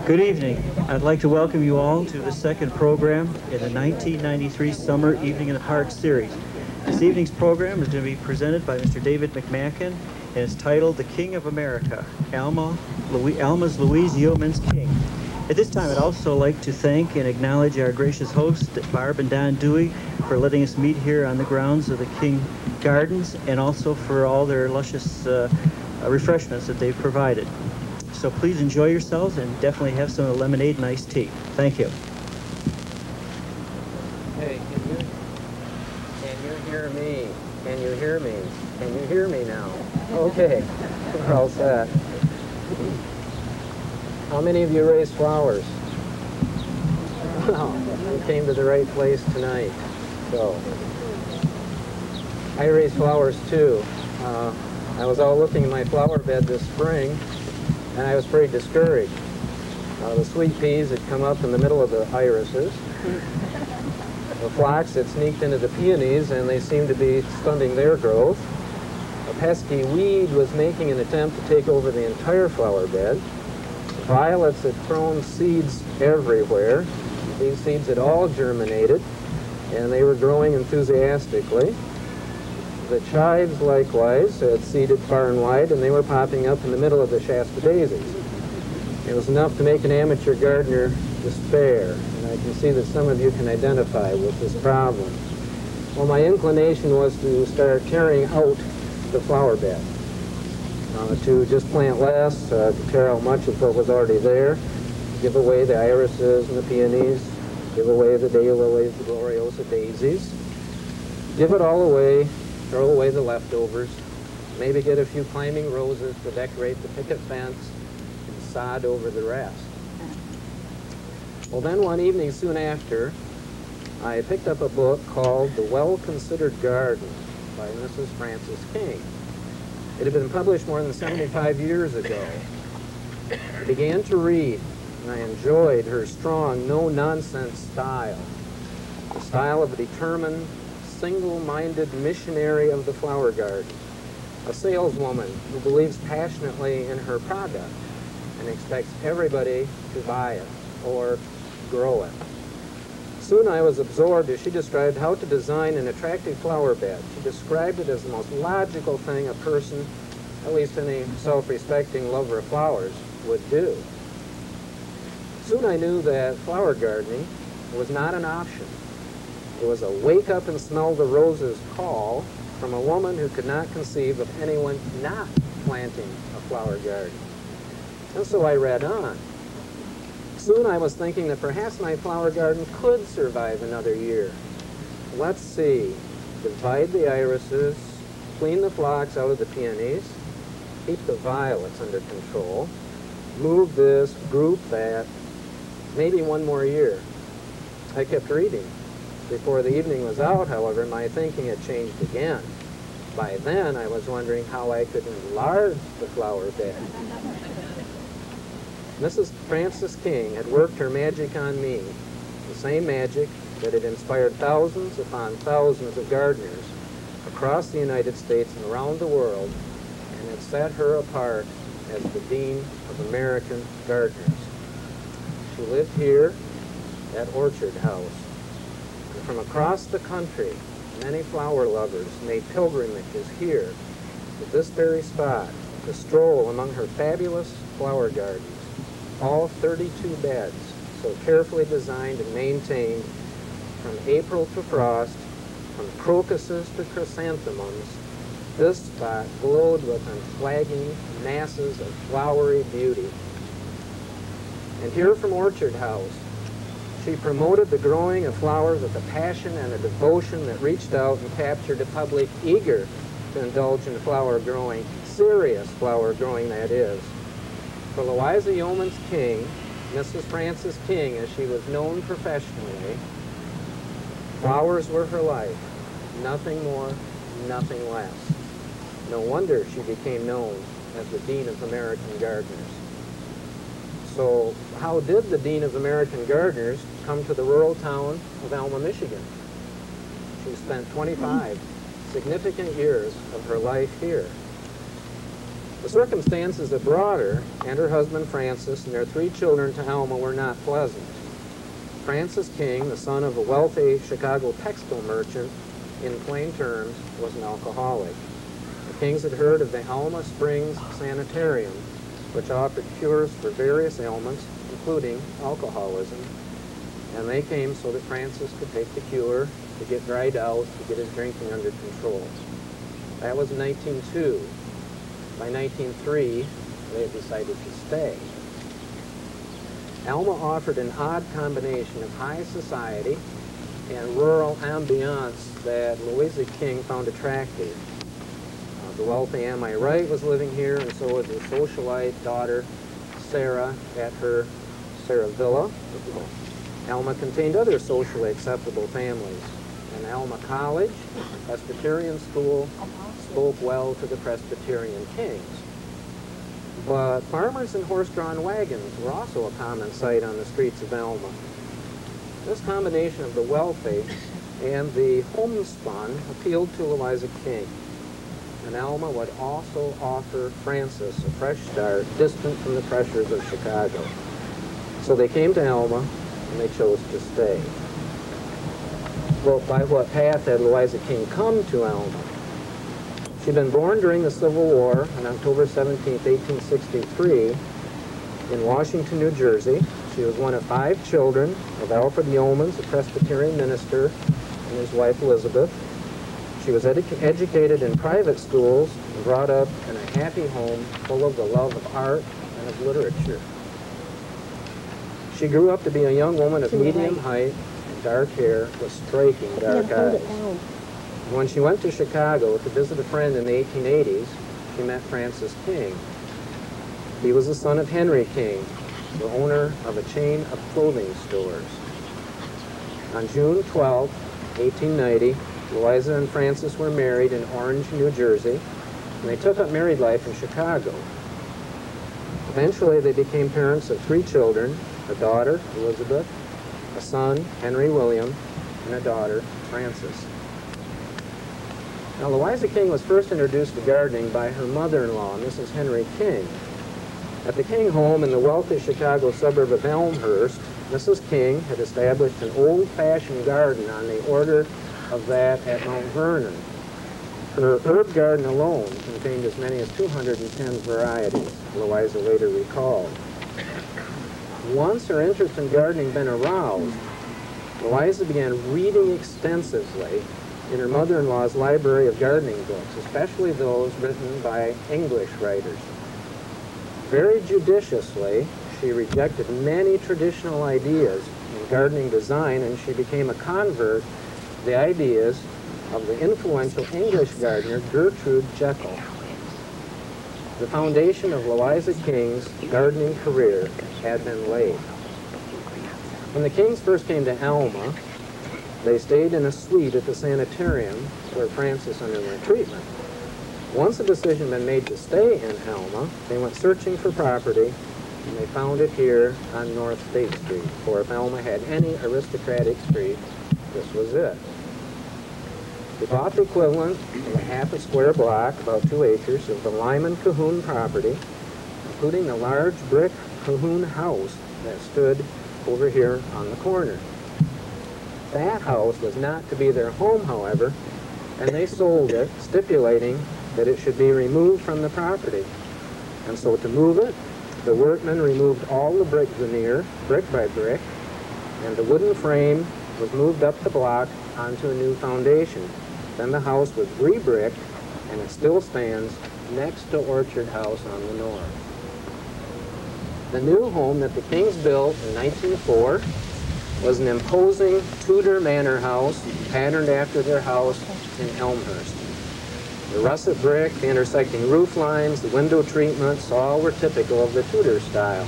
Good evening. I'd like to welcome you all to the second program in the 1993 Summer Evening in the Park series. This evening's program is going to be presented by Mr. David McMacken, and it's titled The King of America, Alma's Louise Yeoman's King. At this time, I'd also like to thank and acknowledge our gracious hosts, Barb and Don Dewey, for letting us meet here on the grounds of the King Gardens, and also for all their luscious refreshments that they've provided. So please enjoy yourselves and definitely have some lemonade and iced tea. Thank you. Hey, can you hear me? Can you hear me? Can you hear me now? Okay, we're all set. How many of you raise flowers? Well, you came to the right place tonight. So, I raise flowers too. I was out looking in my flower bed this spring, and I was pretty discouraged. The sweet peas had come up in the middle of the irises. The phlox had sneaked into the peonies, and they seemed to be stunting their growth. A pesky weed was making an attempt to take over the entire flower bed. Violets had thrown seeds everywhere. These seeds had all germinated, and they were growing enthusiastically. The chives, likewise, had seeded far and wide, and they were popping up in the middle of the Shasta daisies. It was enough to make an amateur gardener despair, and I can see that some of you can identify with this problem. Well, my inclination was to start tearing out the flower bed, to just plant less, to tear out much of what was already there, give away the irises and the peonies, give away the daylilies, the gloriosa daisies, give it all away, throw away the leftovers, maybe get a few climbing roses to decorate the picket fence, and sod over the rest. Well, then one evening soon after, I picked up a book called The Well-Considered Garden by Mrs. Frances King. It had been published more than 75 years ago. I began to read, and I enjoyed her strong, no-nonsense style, the style of a determined, single-minded missionary of the flower garden, a saleswoman who believes passionately in her product and expects everybody to buy it or grow it. Soon I was absorbed as she described how to design an attractive flower bed. She described it as the most logical thing a person, at least any self-respecting lover of flowers, would do. Soon I knew that flower gardening was not an option. It was a wake up and smell the roses call from a woman who could not conceive of anyone not planting a flower garden. And so I read on. Soon I was thinking that perhaps my flower garden could survive another year. Let's see. Divide the irises, clean the phlox out of the peonies, keep the violets under control, move this, group that, maybe one more year. I kept reading. Before the evening was out, however, my thinking had changed again. By then, I was wondering how I could enlarge the flower bed. Mrs. Frances King had worked her magic on me, the same magic that had inspired thousands upon thousands of gardeners across the United States and around the world, and had set her apart as the Dean of American Gardeners. She lived here at Orchard House. And from across the country, many flower lovers made pilgrimages here to this very spot to stroll among her fabulous flower gardens. All 32 beds, so carefully designed and maintained, from April to frost, from crocuses to chrysanthemums. This spot glowed with unflagging masses of flowery beauty. And here from Orchard House, she promoted the growing of flowers with a passion and a devotion that reached out and captured a public eager to indulge in flower growing, serious flower growing, that is. For Louisa Yeoman's King, Mrs. Frances King, as she was known professionally, flowers were her life, nothing more, nothing less. No wonder she became known as the Dean of American Gardeners. So how did the Dean of American Gardeners come to the rural town of Alma, Michigan? She spent 25 significant years of her life here. The circumstances that brought her and her husband Francis and their 3 children to Alma were not pleasant. Francis King, the son of a wealthy Chicago textile merchant, in plain terms, was an alcoholic. The Kings had heard of the Alma Springs Sanitarium, which offered cures for various ailments, including alcoholism, and they came so that Francis could take the cure, to get dried out, to get his drinking under control. That was in 1902. By 1903, they had decided to stay. Alma offered an odd combination of high society and rural ambiance that Louisa King found attractive. The wealthy Am I Right was living here, and so was her socialite daughter, Sarah, at her Sarah Villa. Alma contained other socially acceptable families. And Alma College, a Presbyterian school, spoke well to the Presbyterian Kings. But farmers and horse-drawn wagons were also a common sight on the streets of Alma. This combination of the wealthy and the homespun appealed to Louisa King. And Alma would also offer Francis a fresh start, distant from the pressures of Chicago. So they came to Alma, and they chose to stay. Well, by what path had Louisa King come to Alma? She'd been born during the Civil War on October 17, 1863, in Washington, New Jersey. She was one of 5 children of Alfred Yeomans, a Presbyterian minister, and his wife Elizabeth. She was educated in private schools and brought up in a happy home full of the love of art and of literature. She grew up to be a young woman of medium height and dark hair with striking dark eyes. When she went to Chicago to visit a friend in the 1880s, she met Francis King. He was the son of Henry King, the owner of a chain of clothing stores. On June 12, 1890, Louisa and Francis were married in Orange, New Jersey, and they took up married life in Chicago. Eventually, they became parents of 3 children, a daughter, Elizabeth, a son, Henry William, and a daughter, Frances. Now, Louisa King was first introduced to gardening by her mother-in-law, Mrs. Henry King. At the King home in the wealthy Chicago suburb of Elmhurst, Mrs. King had established an old-fashioned garden on the order of that at Mount Vernon. Her herb garden alone contained as many as 210 varieties, Louisa later recalled. Once her interest in gardening been aroused, Louisa began reading extensively in her mother-in-law's library of gardening books, especially those written by English writers. Very judiciously, she rejected many traditional ideas in gardening design, and she became a convert to the ideas of the influential English gardener Gertrude Jekyll. The foundation of Louisa King's gardening career had been laid. When the Kings first came to Alma, they stayed in a suite at the sanitarium where Francis underwent treatment. Once a decision had been made to stay in Alma, they went searching for property, and they found it here on North State Street. For if Alma had any aristocratic street, this was it. They bought the equivalent of a half a square block, about 2 acres, of the Lyman Cahoon property, including the large brick Cahoon house that stood over here on the corner. That house was not to be their home, however, and they sold it, stipulating that it should be removed from the property. And so to move it, the workmen removed all the brick veneer, brick by brick, and the wooden frame was moved up the block onto a new foundation. Then the house was re-bricked, and it still stands next to Orchard House on the north. The new home that the Kings built in 1904 was an imposing Tudor manor house patterned after their house in Elmhurst. The russet brick, the intersecting roof lines, the window treatments, all were typical of the Tudor style.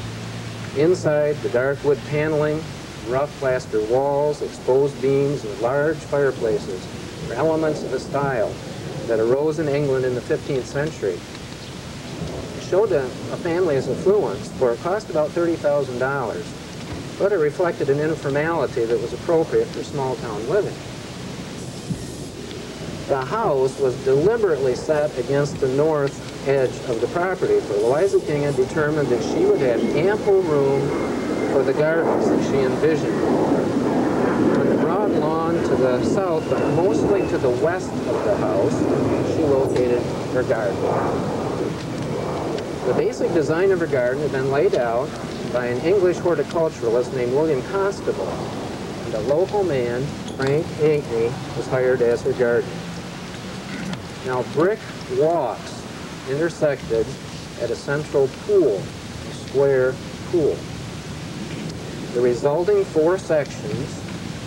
Inside, the dark wood paneling, rough plaster walls, exposed beams, and large fireplaces were elements of a style that arose in England in the 15th century. It showed a family's affluence, for it cost about $30,000. But it reflected an informality that was appropriate for small-town living. The house was deliberately set against the north edge of the property, for Louisa King had determined that she would have ample room for the gardens that she envisioned. On the broad lawn to the south, but mostly to the west of the house, she located her garden. The basic design of her garden had been laid out by an English horticulturalist named William Constable, and a local man, Frank Ankney, was hired as her gardener. Now, brick walks intersected at a central pool, a square pool. The resulting 4 sections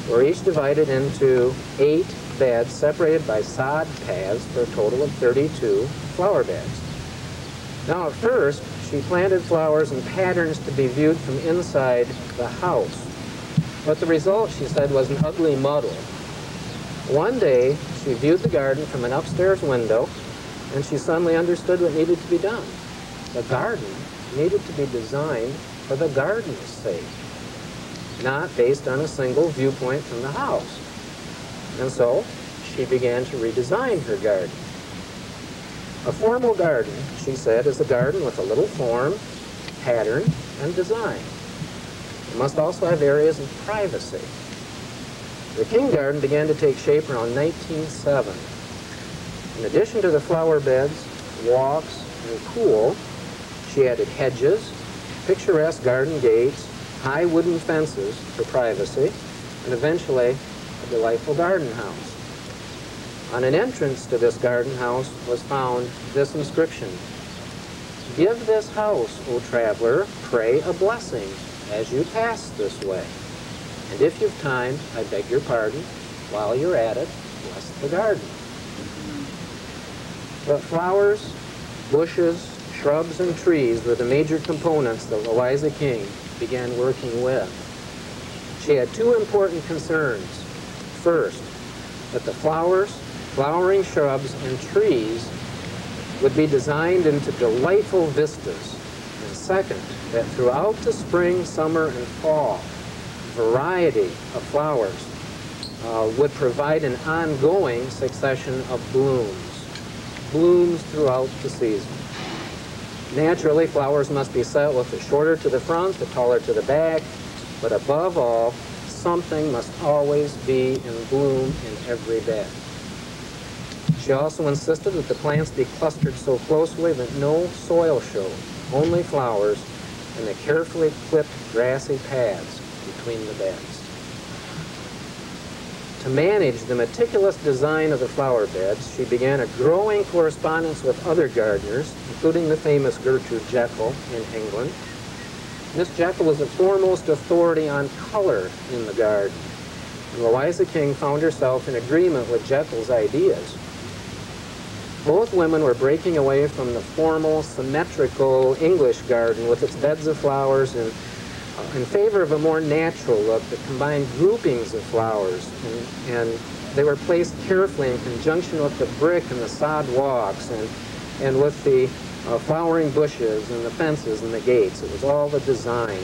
were each divided into 8 beds separated by sod paths for a total of 32 flower beds. Now, at first, she planted flowers in patterns to be viewed from inside the house. But the result, she said, was an ugly muddle. One day, she viewed the garden from an upstairs window, and she suddenly understood what needed to be done. The garden needed to be designed for the garden's sake, not based on a single viewpoint from the house. And so, she began to redesign her garden. A formal garden, she said, is a garden with a little form, pattern, and design. It must also have areas of privacy. The King garden began to take shape around 1907. In addition to the flower beds, walks, and pool, she added hedges, picturesque garden gates, high wooden fences for privacy, and eventually a delightful garden house. On an entrance to this garden house was found this inscription: "Give this house, O traveler, pray a blessing as you pass this way. And if you've time, I beg your pardon, while you're at it, bless the garden." But flowers, bushes, shrubs, and trees were the major components that Louisa King began working with. She had 2 important concerns. First, that the flowering shrubs, and trees would be designed into delightful vistas. And second, that throughout the spring, summer, and fall, variety of flowers would provide an ongoing succession of blooms throughout the season. Naturally, flowers must be set with the shorter to the front, the taller to the back, but above all, something must always be in bloom in every bed. She also insisted that the plants be clustered so closely that no soil showed, only flowers, and the carefully clipped grassy paths between the beds. To manage the meticulous design of the flower beds, she began a growing correspondence with other gardeners, including the famous Gertrude Jekyll in England. Miss Jekyll was the foremost authority on color in the garden, and Louisa King found herself in agreement with Jekyll's ideas. Both women were breaking away from the formal, symmetrical English garden with its beds of flowers and in favor of a more natural look that combined groupings of flowers, and they were placed carefully in conjunction with the brick and the sod walks and with the flowering bushes and the fences and the gates. It was all the design.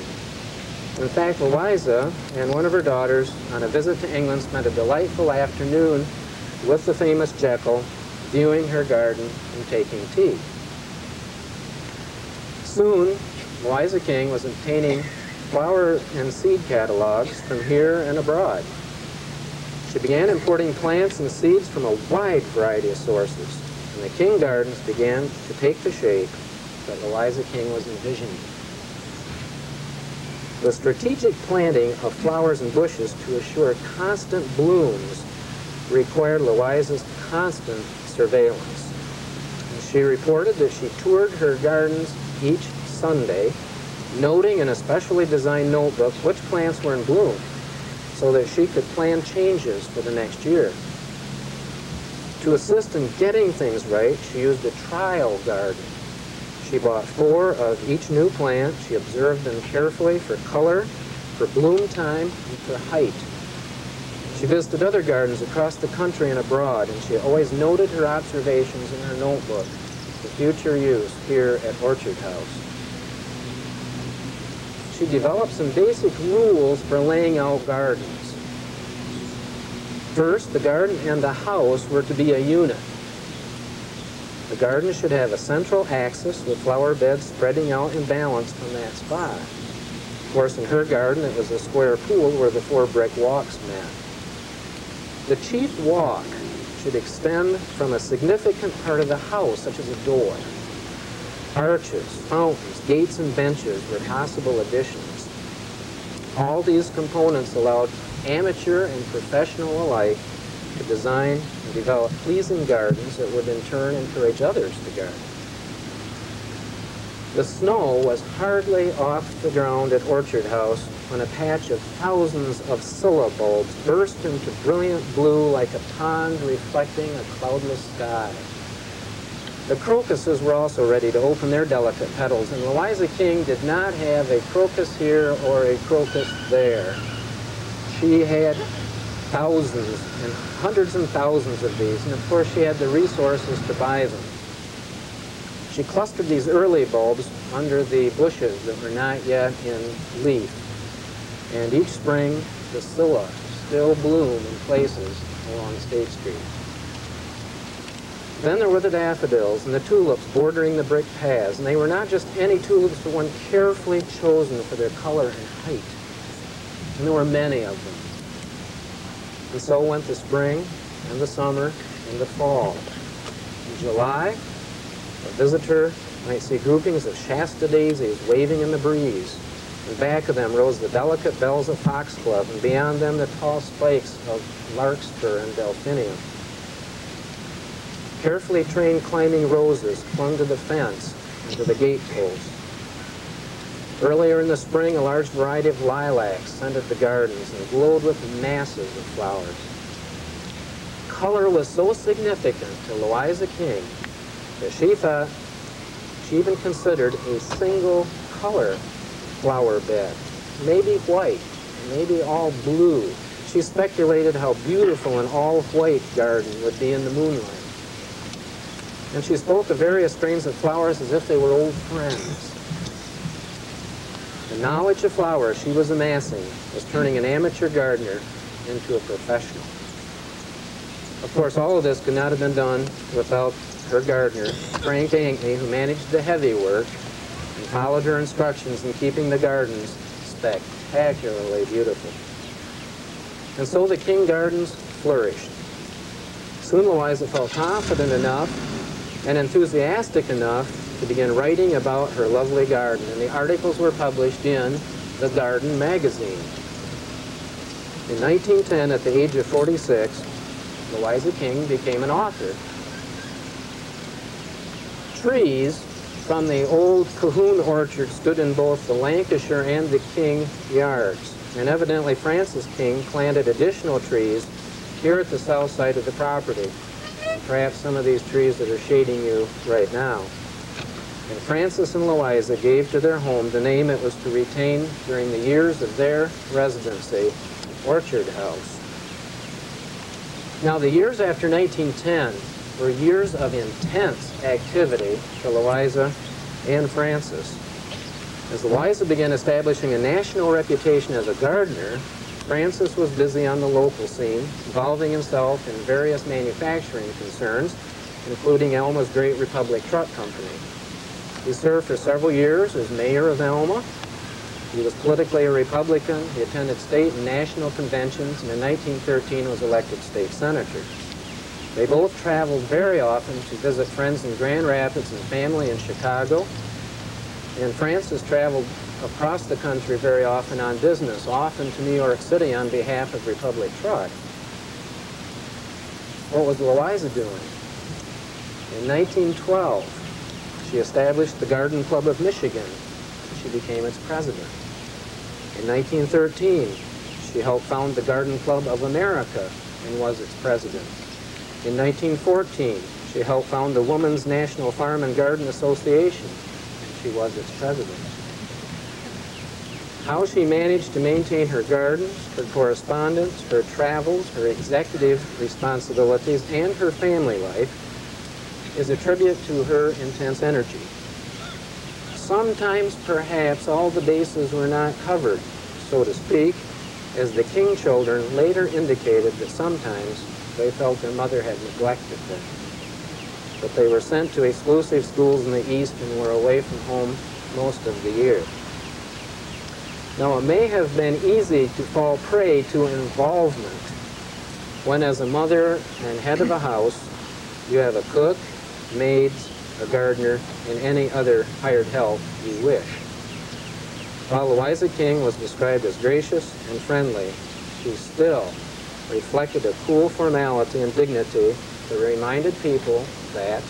In fact, Louisa and one of her daughters on a visit to England spent a delightful afternoon with the famous Jekyll, viewing her garden and taking tea. Soon, Louisa King was obtaining flower and seed catalogs from here and abroad. She began importing plants and seeds from a wide variety of sources, and the King gardens began to take the shape that Louisa King was envisioning. The strategic planting of flowers and bushes to assure constant blooms required Louisa's constant surveillance. And she reported that she toured her gardens each Sunday, noting in a specially designed notebook which plants were in bloom so that she could plan changes for the next year. To assist in getting things right, she used a trial garden. She bought 4 of each new plant. She observed them carefully for color, for bloom time, and for height. She visited other gardens across the country and abroad, and she always noted her observations in her notebook for future use here at Orchard House. She developed some basic rules for laying out gardens. First, the garden and the house were to be a unit. The garden should have a central axis with flower beds spreading out in balance from that spot. Of course, in her garden, it was a square pool where the 4 brick walks met. The chief walk should extend from a significant part of the house, such as a door. Arches, fountains, gates, and benches were possible additions. All these components allowed amateur and professional alike to design and develop pleasing gardens that would in turn encourage others to garden. The snow was hardly off the ground at Orchard House when a patch of thousands of scilla bulbs burst into brilliant blue like a pond reflecting a cloudless sky. The crocuses were also ready to open their delicate petals, and Louisa King did not have a crocus here or a crocus there. She had thousands and hundreds and thousands of these, and of course she had the resources to buy them. She clustered these early bulbs under the bushes that were not yet in leaf, and each spring the scilla still bloom in places along State Street. Then there were the daffodils and the tulips bordering the brick paths, and they were not just any tulips, but one carefully chosen for their color and height. And there were many of them. And so went the spring and the summer and the fall. In July, a visitor might see groupings of Shasta daisies waving in the breeze. And back of them rose the delicate bells of foxglove, and beyond them the tall spikes of larkspur and delphinium. Carefully trained climbing roses clung to the fence and to the gate posts. Earlier in the spring, a large variety of lilacs scented the gardens and glowed with masses of flowers. Color was so significant to Louisa King that she thought she even considered a single color flower bed, maybe white, maybe all blue. She speculated how beautiful an all-white garden would be in the moonlight. And she spoke of various strains of flowers as if they were old friends. The knowledge of flowers she was amassing was turning an amateur gardener into a professional. Of course, all of this could not have been done without her gardener, Frank Ankney, who managed the heavy work and followed her instructions in keeping the gardens spectacularly beautiful. And so the King Gardens flourished. Soon Louisa felt confident enough and enthusiastic enough to begin writing about her lovely garden, and the articles were published in the Garden magazine. In 1910, at the age of 46, Louisa King became an author. Trees from the old Cahoon orchard stood in both the Lancashire and the King yards, and evidently Francis King planted additional trees here at the south side of the property. Perhaps some of these trees that are shading you right now. And Francis and Louisa gave to their home the name it was to retain during the years of their residency, Orchard House. Now, the years after 1910 were years of intense activity for Louisa and Francis. As Louisa began establishing a national reputation as a gardener, Francis was busy on the local scene, involving himself in various manufacturing concerns, including Alma's Great Republic Truck Company. He served for several years as mayor of Alma. He was politically a Republican. He attended state and national conventions, and in 1913 was elected state senator. They both traveled very often to visit friends in Grand Rapids and family in Chicago. And Francis traveled across the country very often on business, often to New York City on behalf of Republic Truck. What was Louisa doing? In 1912, she established the Garden Club of Michigan. She became its president. In 1913, she helped found the Garden Club of America and was its president. In 1914, she helped found the Women's National Farm and Garden Association, and she was its president. How she managed to maintain her gardens, her correspondence, her travels, her executive responsibilities, and her family life is a tribute to her intense energy. Sometimes, perhaps, all the bases were not covered, so to speak, as the King children later indicated that sometimes they felt their mother had neglected them. but they were sent to exclusive schools in the East and were away from home most of the year. Now, it may have been easy to fall prey to involvement when, as a mother and head of a house, you have a cook, maids, a gardener, and any other hired help you wish. While Louisa King was described as gracious and friendly, she still reflected a cool formality and dignity that reminded people that,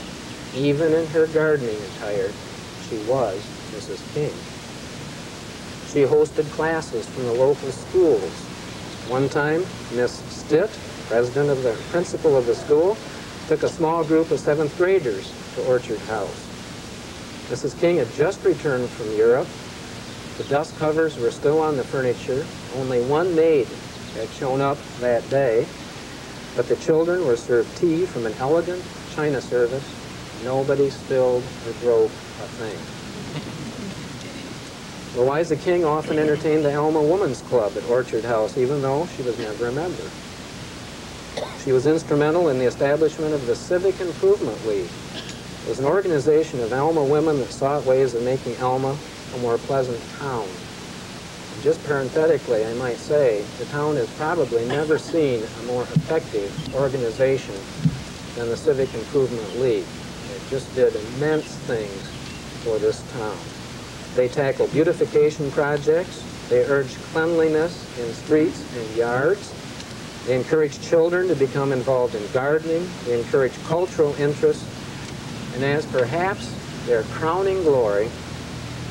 even in her gardening attire, she was Mrs. King. She hosted classes from the local schools. One time, Miss Stitt, principal of the school, took a small group of 7th graders to Orchard House. Mrs. King had just returned from Europe. The dust covers were still on the furniture. Only one maid had shown up that day, but the children were served tea from an elegant china service. Nobody spilled or broke a thing. Louisa King often entertained the Alma Women's Club at Orchard House, even though she was never a member. She was instrumental in the establishment of the Civic Improvement League. It was an organization of Alma women that sought ways of making Alma a more pleasant town. And just parenthetically, I might say, the town has probably never seen a more effective organization than the Civic Improvement League. It just did immense things for this town. They tackled beautification projects. They urged cleanliness in streets and yards. They encouraged children to become involved in gardening. They encouraged cultural interests. And as perhaps their crowning glory,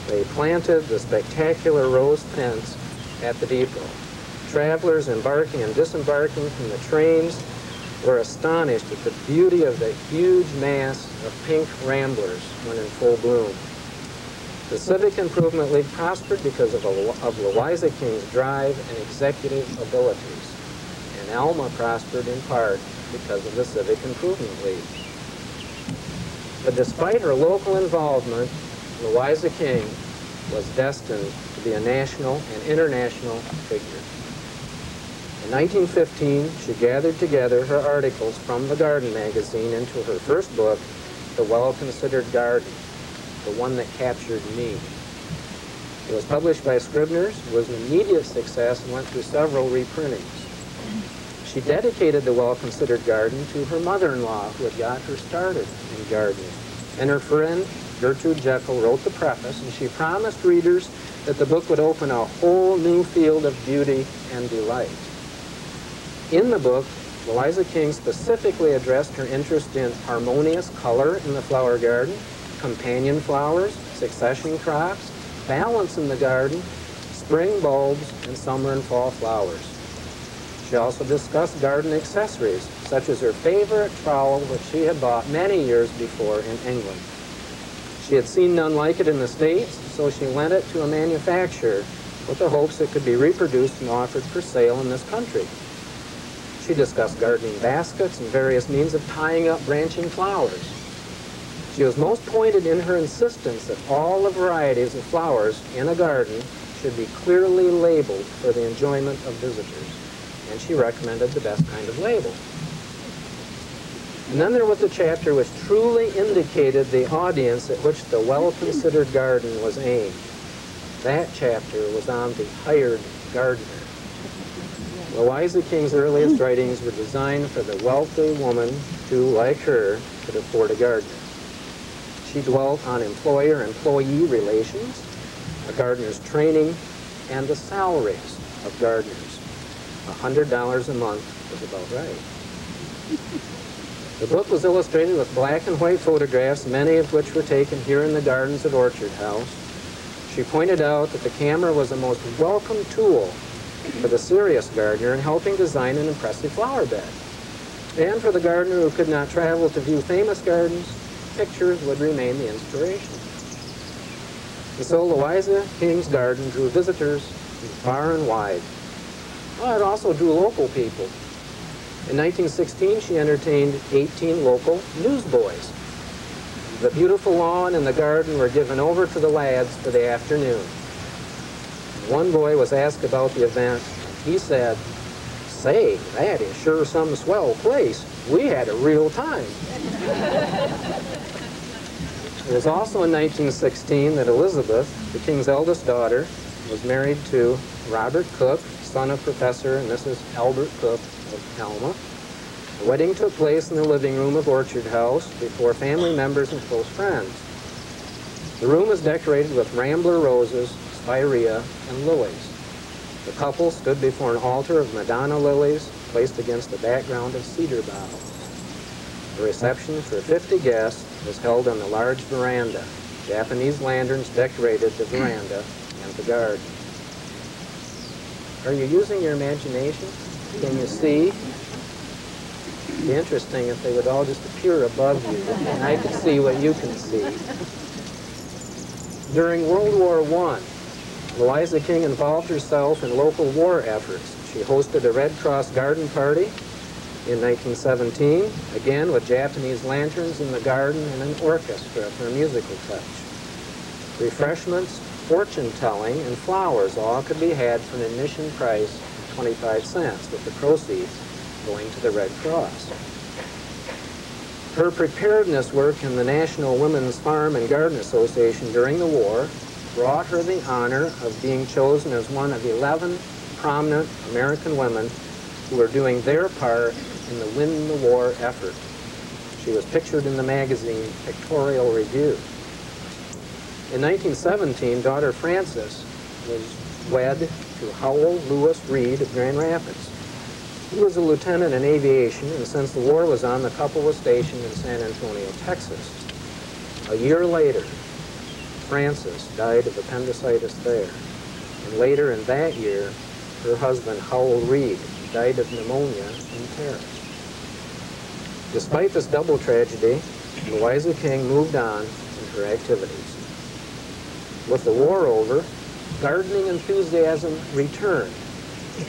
they planted the spectacular rose fence at the depot. Travelers embarking and disembarking from the trains were astonished at the beauty of the huge mass of pink ramblers when in full bloom. The Civic Improvement League prospered because of Louisa King's drive and executive abilities, and Alma prospered in part because of the Civic Improvement League. But despite her local involvement, Louisa King was destined to be a national and international figure. In 1915, she gathered together her articles from the Garden magazine into her first book, The Well-Considered Garden, the one that captured me. It was published by Scribner's, was an immediate success, and went through several reprintings. She dedicated The Well-Considered Garden to her mother-in-law, who had got her started in gardening. And her friend, Gertrude Jekyll, wrote the preface, and she promised readers that the book would open a whole new field of beauty and delight. In the book, Louisa King specifically addressed her interest in harmonious color in the flower garden, companion flowers, succession crops, balance in the garden, spring bulbs, and summer and fall flowers. She also discussed garden accessories, such as her favorite trowel, which she had bought many years before in England. She had seen none like it in the States, so she lent it to a manufacturer with the hopes it could be reproduced and offered for sale in this country. She discussed gardening baskets and various means of tying up branching flowers. She was most pointed in her insistence that all the varieties of flowers in a garden should be clearly labeled for the enjoyment of visitors, and she recommended the best kind of label. And then there was a chapter which truly indicated the audience at which the Well-Considered Garden was aimed. That chapter was on the hired gardener. Louisa King's earliest writings were designed for the wealthy woman who, like her, could afford a gardener. She dwelt on employer-employee relations, a gardener's training, and the salaries of gardeners. $100 a month was about right. The book was illustrated with black and white photographs, many of which were taken here in the gardens at Orchard House. She pointed out that the camera was a most welcome tool for the serious gardener in helping design an impressive flower bed. And for the gardener who could not travel to view famous gardens, pictures would remain the inspiration. And so Louisa King's garden drew visitors from far and wide. Well, it also drew local people. In 1916, she entertained 18 local newsboys. The beautiful lawn and the garden were given over to the lads for the afternoon. One boy was asked about the event. He said, "Say, that is sure some swell place. We had a real time. It was also in 1916 that Elizabeth, the king's eldest daughter, was married to Robert Cook, son of Professor and Mrs. Albert Cook of Alma. The wedding took place in the living room of Orchard House before family members and close friends. The room was decorated with rambler roses, spirea, and lilies. The couple stood before an altar of Madonna lilies placed against a background of cedar boughs. The reception for 50 guests was held on the large veranda. Japanese lanterns decorated the veranda and the garden. Are you using your imagination? Can you see? It'd be interesting if they would all just appear above you and I could see what you can see. During World War I, Louisa King involved herself in local war efforts. She hosted a Red Cross garden party in 1917, again with Japanese lanterns in the garden and an orchestra for a musical touch. Refreshments, fortune-telling, and flowers all could be had for an admission price of 25 cents, with the proceeds going to the Red Cross. Her preparedness work in the National Women's Farm and Garden Association during the war brought her the honor of being chosen as one of 11 prominent American women who were doing their part in the Win the War effort. She was pictured in the magazine Pictorial Review. In 1917, daughter Frances was wed to Howell Lewis Reed of Grand Rapids. He was a lieutenant in aviation, and since the war was on, the couple was stationed in San Antonio, Texas. A year later, Frances died of appendicitis there. And later in that year, her husband, Howell Reed, died of pneumonia in Paris. Despite this double tragedy, Louisa King moved on in her activities. With the war over, gardening enthusiasm returned,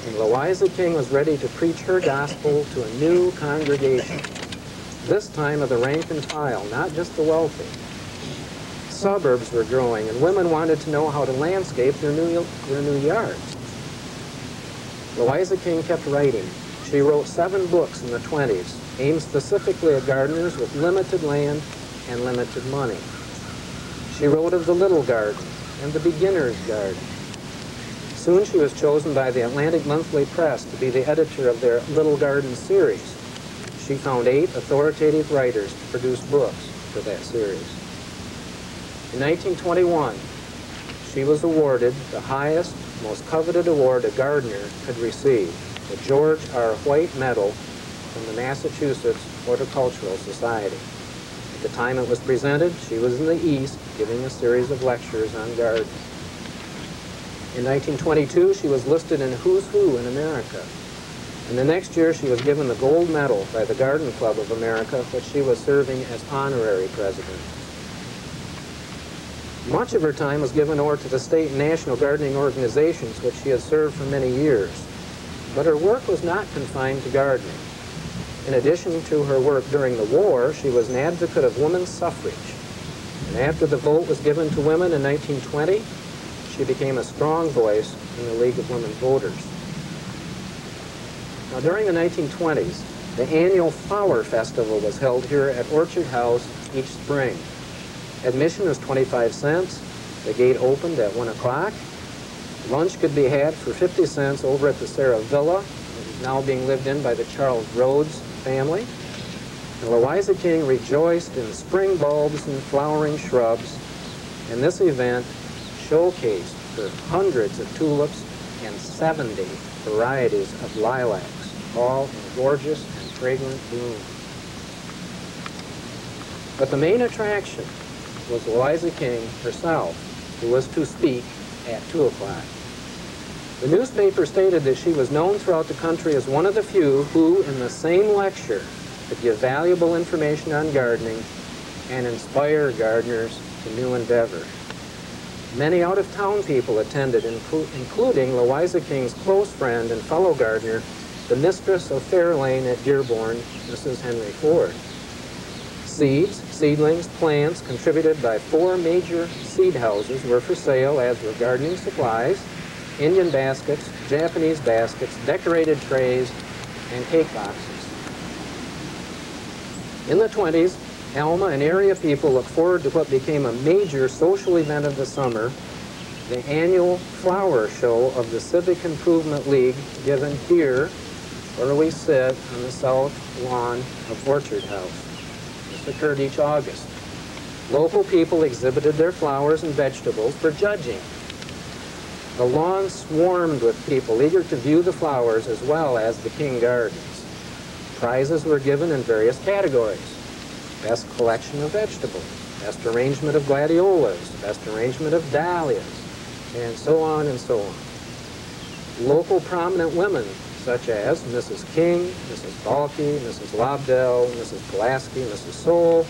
and Louisa King was ready to preach her gospel to a new congregation, this time of the rank and file, not just the wealthy. Suburbs were growing, and women wanted to know how to landscape their new yards. Louisa King kept writing. She wrote 7 books in the 20s, aimed specifically at gardeners with limited land and limited money. She wrote of the little garden and the beginner's garden. Soon she was chosen by the Atlantic Monthly Press to be the editor of their Little Garden series. She found 8 authoritative writers to produce books for that series. In 1921, she was awarded the highest, most coveted award a gardener could receive, the George R. White Medal from the Massachusetts Horticultural Society. At the time it was presented, she was in the East giving a series of lectures on gardening. In 1922, she was listed in Who's Who in America. And the next year, she was given the gold medal by the Garden Club of America, which she was serving as honorary president. Much of her time was given over to the state and national gardening organizations, which she had served for many years. But her work was not confined to gardening. In addition to her work during the war, she was an advocate of women's suffrage. And after the vote was given to women in 1920, she became a strong voice in the League of Women Voters. Now, during the 1920s, the annual Flower Festival was held here at Orchard House each spring. Admission was 25 cents. The gate opened at 1 o'clock. Lunch could be had for 50 cents over at the Sarah Villa, which is now being lived in by the Charles Rhodes family. And Louisa King rejoiced in spring bulbs and flowering shrubs, and this event showcased her hundreds of tulips and 70 varieties of lilacs, all in gorgeous and fragrant bloom. But the main attraction was Louisa King herself, who was to speak at 2 o'clock. The newspaper stated that she was known throughout the country as one of the few who, in the same lecture, could give valuable information on gardening and inspire gardeners to new endeavor. Many out-of-town people attended, including Louisa King's close friend and fellow gardener, the mistress of Fair Lane at Dearborn, Mrs. Henry Ford. Seeds, seedlings, plants contributed by 4 major seed houses were for sale, as were gardening supplies, Indian baskets, Japanese baskets, decorated trays, and cake boxes. In the 20s, Alma and area people look forward to what became a major social event of the summer, the annual flower show of the Civic Improvement League, given here, where we sit on the south lawn of Orchard House. This occurred each August. Local people exhibited their flowers and vegetables for judging. The lawn swarmed with people eager to view the flowers as well as the King Gardens. Prizes were given in various categories: best collection of vegetables, best arrangement of gladiolas, best arrangement of dahlias, and so on and so on. Local prominent women such as Mrs. King, Mrs. Balke, Mrs. Lobdell, Mrs. Pulaski, Mrs. Soule,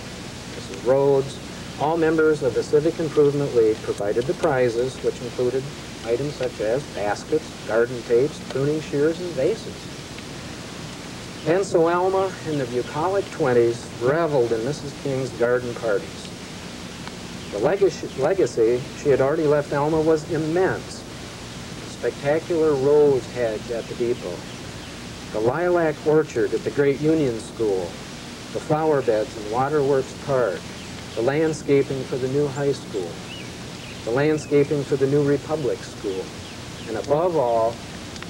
Mrs. Rhodes, all members of the Civic Improvement League provided the prizes, which included items such as baskets, garden tapes, pruning shears, and vases. And so Alma, in the bucolic 20s, reveled in Mrs. King's garden parties. The legacy she had already left Alma was immense. The spectacular rose hedge at the depot, the lilac orchard at the Great Union School, the flower beds in Waterworks Park, the landscaping for the new high school, the landscaping for the new Republic School, and above all,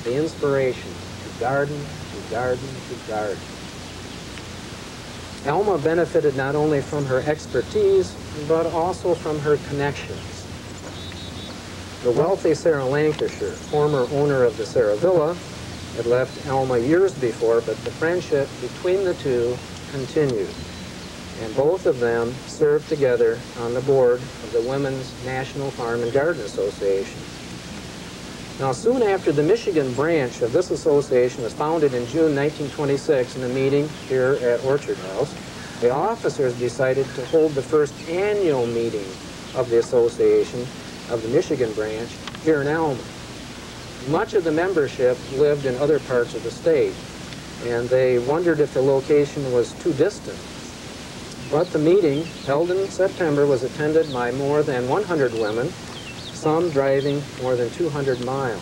the inspiration to garden, to garden, to garden. Alma benefited not only from her expertise, but also from her connections. The wealthy Sarah Lancashire, former owner of the Sarah Villa, had left Alma years before, but the friendship between the two continued. And both of them served together on the board of the Women's National Farm and Garden Association. Now, soon after, the Michigan branch of this association was founded in June 1926 in a meeting here at Orchard House. The officers decided to hold the first annual meeting of the association of the Michigan branch here in Alma. Much of the membership lived in other parts of the state, and they wondered if the location was too distant. But the meeting, held in September, was attended by more than 100 women, some driving more than 200 miles.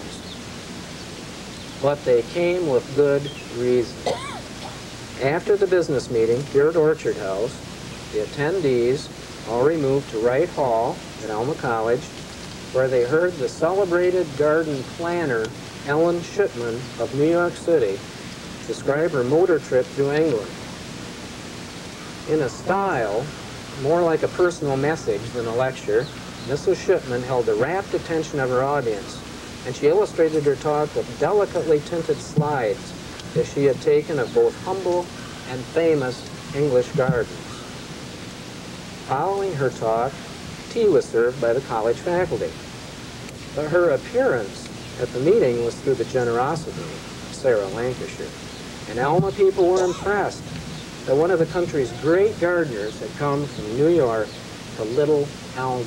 But they came with good reason. After the business meeting here at Orchard House, the attendees all removed to Wright Hall at Alma College, where they heard the celebrated garden planner Ellen Shipman of New York City describe her motor trip through England. In a style more like a personal message than a lecture, Mrs. Shipman held the rapt attention of her audience, and she illustrated her talk with delicately tinted slides that she had taken of both humble and famous English gardens. Following her talk, tea was served by the college faculty. But her appearance at the meeting was through the generosity of Sarah Lancashire, and Alma people were impressed that one of the country's great gardeners had come from New York to little Alma.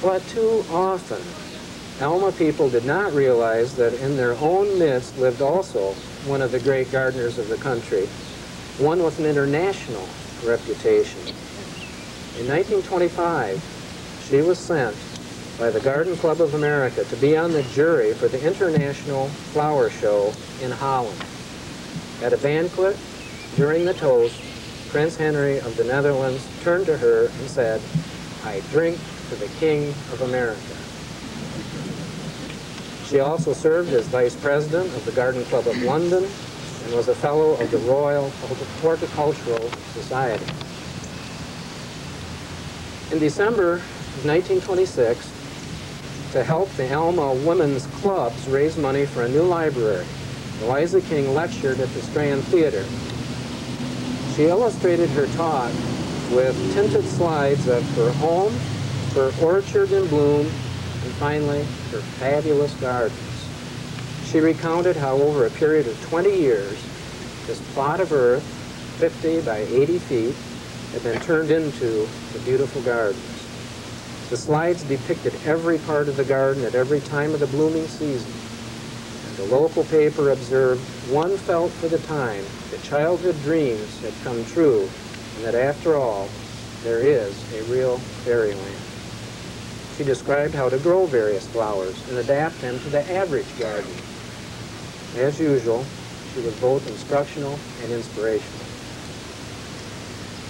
But too often, Alma people did not realize that in their own midst lived also one of the great gardeners of the country, one with an international reputation. In 1925, she was sent by the Garden Club of America to be on the jury for the International Flower Show in Holland. At a banquet, during the toast, Prince Henry of the Netherlands turned to her and said, "I drink to the King of America." She also served as Vice President of the Garden Club of London and was a Fellow of the Royal Horticultural Society. In December of 1926, to help the Alma Women's Clubs raise money for a new library, Eliza King lectured at the Strand Theater. She illustrated her talk with tinted slides of her home, her orchard in bloom, and finally, her fabulous gardens. She recounted how over a period of 20 years, this plot of earth, 50 by 80 feet, had been turned into the beautiful gardens. The slides depicted every part of the garden at every time of the blooming season. And the local paper observed, one felt for the time that childhood dreams had come true, and that after all, there is a real fairyland. She described how to grow various flowers and adapt them to the average garden. As usual, she was both instructional and inspirational.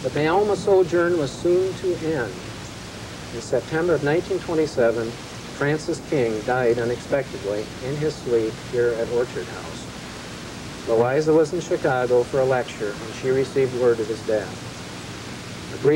But the Alma sojourn was soon to end. In September of 1927, Francis King died unexpectedly in his sleep here at Orchard House. Louisa was in Chicago for a lecture, and she received word of his death. A brief